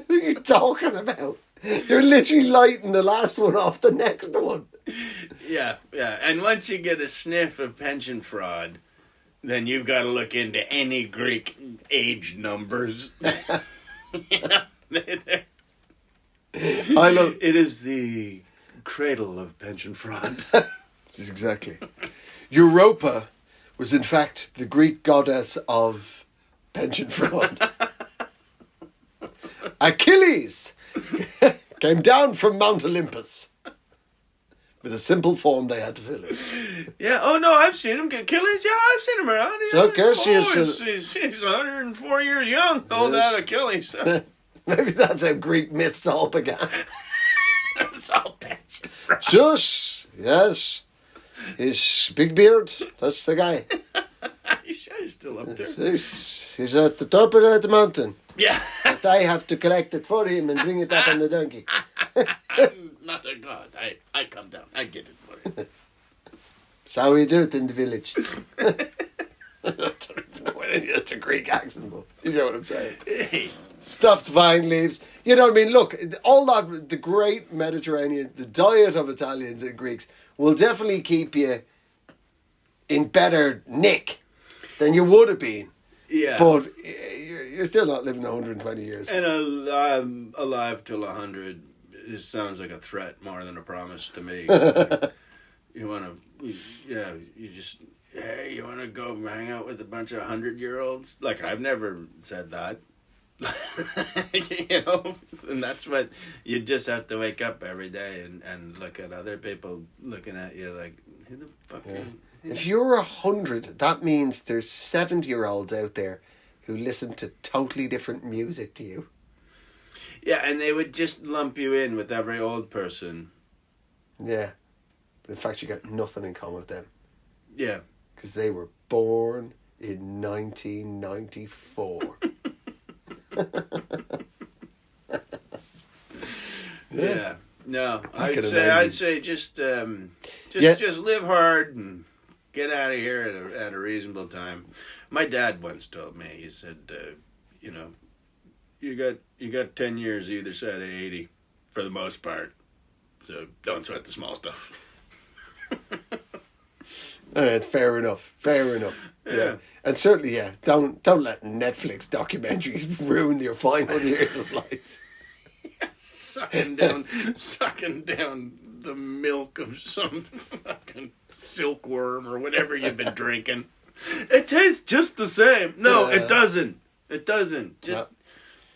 are you talking about? You're literally lighting the last one off the next one. Yeah. And once you get a sniff of pension fraud, then you've got to look into any Greek age numbers. It is the cradle of pension fraud. Exactly. Europa was in fact the Greek goddess of pension fraud. Achilles came down from Mount Olympus with a simple form they had to fill in. Yeah. Oh no, I've seen him. Achilles. Yeah, I've seen him around. He's 104 years young. Old out Achilles. Maybe that's how Greek myths all began. It's all pension. Shush. Yes. His big beard. That's the guy. You sure he's still up there? He's at the top of the mountain. Yeah. But I have to collect it for him and bring it up on the donkey. Not a god. I come down. I get it for you. That's how we do it in the village. I don't even know what it's a Greek accent, but you know what I'm saying. Stuffed vine leaves. You know what I mean? Look, all that, the great Mediterranean, the diet of Italians and Greeks will definitely keep you in better nick than you would have been. Yeah. But you're still not living 120 years. And alive till 100, it sounds like a threat more than a promise to me. You want to, hey, you want to go hang out with a bunch of 100-year-olds? Like, I've never said that. And that's what you just have to wake up every day and look at other people looking at you like, who the fuck are you? If you're 100, that means there's 70-year-olds out there who listen to totally different music to you. Yeah, and they would just lump you in with every old person. Yeah. But in fact, you got nothing in common with them. Yeah. Because they were born in 1994. Yeah. No, I'd say just live hard and get out of here at a reasonable time. My dad once told me, he said, you got 10 years either side of 80 for the most part. So don't sweat the small stuff. Fair enough. Yeah. And certainly, don't let Netflix documentaries ruin your final years of life. Sucking down the milk of some fucking silkworm or whatever you've been drinking. It tastes just the same. No, it doesn't. It doesn't.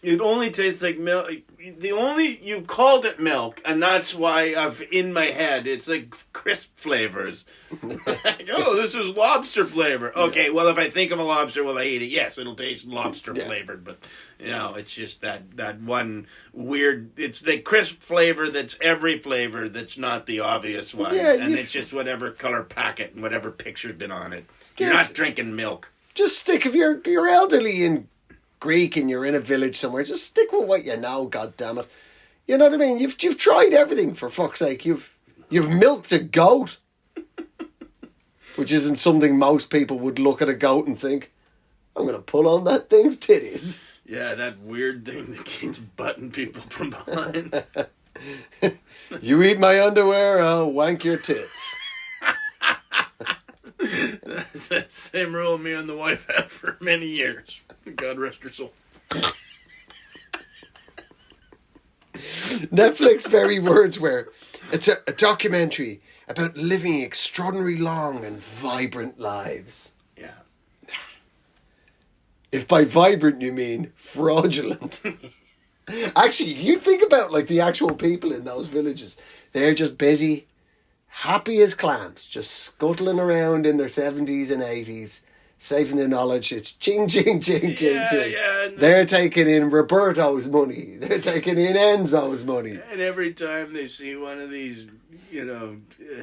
It only tastes like milk. You called it milk, and that's why in my head, it's like crisp flavors. Oh, this is lobster flavor. Okay, well, if I think of a lobster, will I eat it? Yes, it'll taste lobster flavored, but, it's just that one weird, it's the crisp flavor that's every flavor that's not the obvious one. Yeah, and it's just whatever color packet and whatever picture's been on it. You're not drinking milk. Just stick, if you're elderly in Greek and you're in a village somewhere, just stick with what you know, God damn it. You know what I mean? You've tried everything, for fuck's sake. You've milked a goat, which isn't something most people would look at a goat and think, I'm going to pull on that thing's titties. Yeah, that weird thing that keeps butting people from behind. You eat my underwear, I'll wank your tits. That's that same rule me and the wife had for many years. God rest her soul. Netflix very words where it's a documentary about living extraordinary long and vibrant lives. Yeah. If by vibrant you mean fraudulent. Actually, you think about like the actual people in those villages. They're just busy, happy as clams, just scuttling around in their 70s and 80s, saving the knowledge. It's ching, ching, ching, ching, ching. Yeah, they're taking in Roberto's money. They're taking in Enzo's money. And every time they see one of these,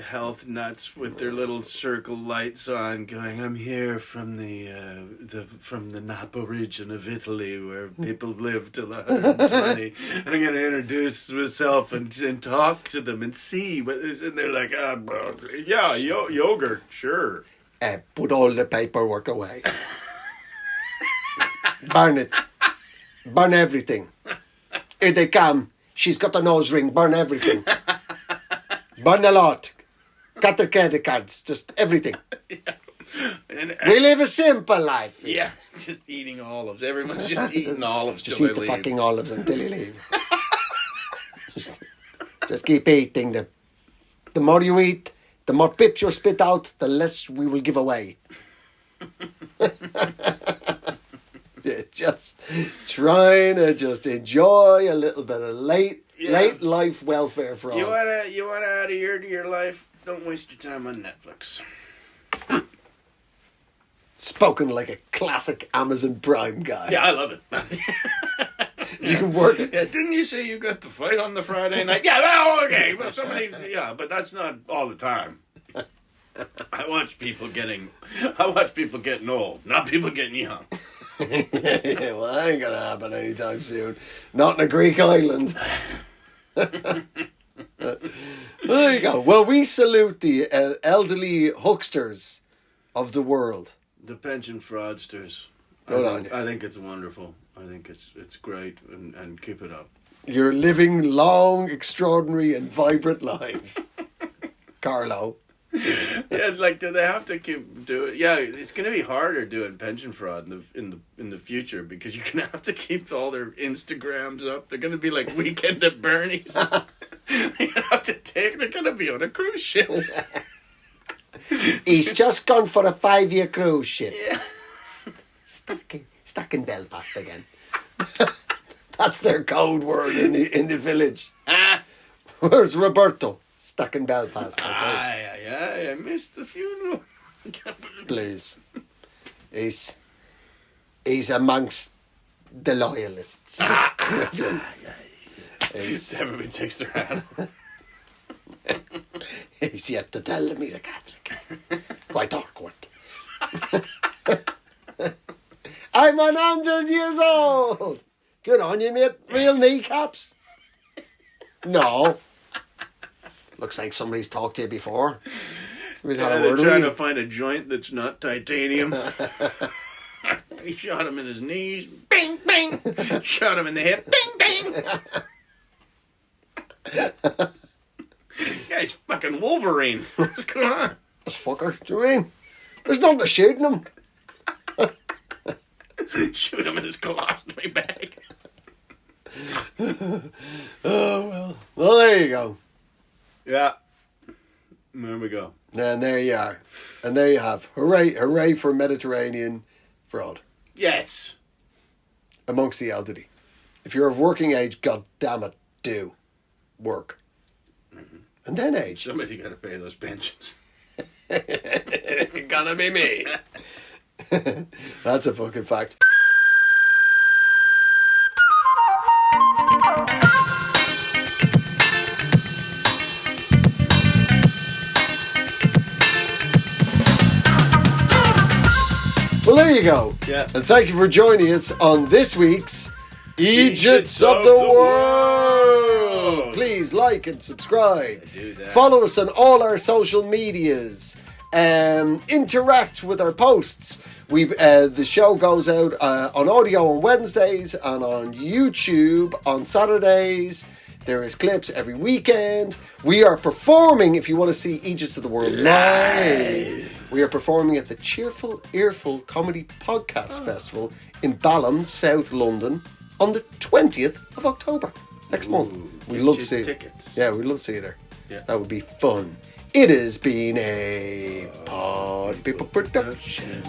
health nuts with their little circle lights on, going, "I'm here from the Napa region of Italy, where people live till 120. I'm going to introduce myself and talk to them and see what is." And they're like, yogurt, sure. Put all the paperwork away. Burn it. Burn everything. Here they come. She's got a nose ring. Burn everything. Burn a lot. Cut the credit cards. Just everything. And, we live a simple life. Yeah, just eating olives. Everyone's just eating olives just till eat they the leave. fucking olives until you leave. just keep eating them. The more you eat, the more pips you spit out, the less we will give away. Just trying to just enjoy a little bit of late life welfare for all. You wanna add a year to your life? Don't waste your time on Netflix. Spoken like a classic Amazon Prime guy. Yeah, I love it. You can work it. Yeah, didn't you say you got the fight on the Friday night? Yeah, well, okay. Well, but that's not all the time. I watch people getting old, not people getting young. Yeah, well, that ain't gonna happen anytime soon. Not in a Greek island. There you go. Well, we salute the elderly hucksters of the world. The pension fraudsters. Good on you. I think it's wonderful. I think it's great, and keep it up. You're living long, extraordinary, and vibrant lives, Carlo. Yeah, like, do they have to keep doing? Yeah, it's going to be harder doing pension fraud in the future, because you're going to have to keep all their Instagrams up. They're going to be like Weekend at Bernie's. They're going to be on a cruise ship. He's just gone for a 5-year cruise ship. Yeah. Stuck in Belfast again. That's their code word in the village. Where's Roberto? Stuck in Belfast. Okay. I missed the funeral. Please. He's amongst the loyalists. Everybody takes their hat off. He's yet to tell them he's a Catholic. Quite awkward. I'm 100 years old. Good on you, mate. Real kneecaps? No. Looks like somebody's talked to you before. Somebody's had a word They're trying with to find a joint that's not titanium. He shot him in his knees. Bing, bing. Shot him in the hip. Bing, bing. Guy's fucking Wolverine. What's going on? This fucker. Do you know what I mean? There's nothing to shooting him. Shoot him in his colostomy bag. Oh, well. Well, there you go. Yeah. There we go. And there you are. And there you have. Hooray for Mediterranean fraud. Yes. Amongst the elderly. If you're of working age, god damn it, do work. Mm-hmm. And then age. Somebody's got to pay those pensions. It's gonna be me. That's a fucking fact. Well, there you go. Yeah. And thank you for joining us on this week's Eejits of the World. Please like and subscribe. Do that. Follow us on all our social medias. Interact with our posts. The show goes out on audio on Wednesdays and on YouTube on Saturdays. There is clips every weekend. We are performing, if you want to see Eejits of the World live, we are performing at the Cheerful Earful Comedy Podcast Festival in Balham, South London, on the 20th of October. next month. We'd Get love your to see you. tickets. Yeah, we'd love to see you there. Yeah. That would be fun. It has been a Pod People production.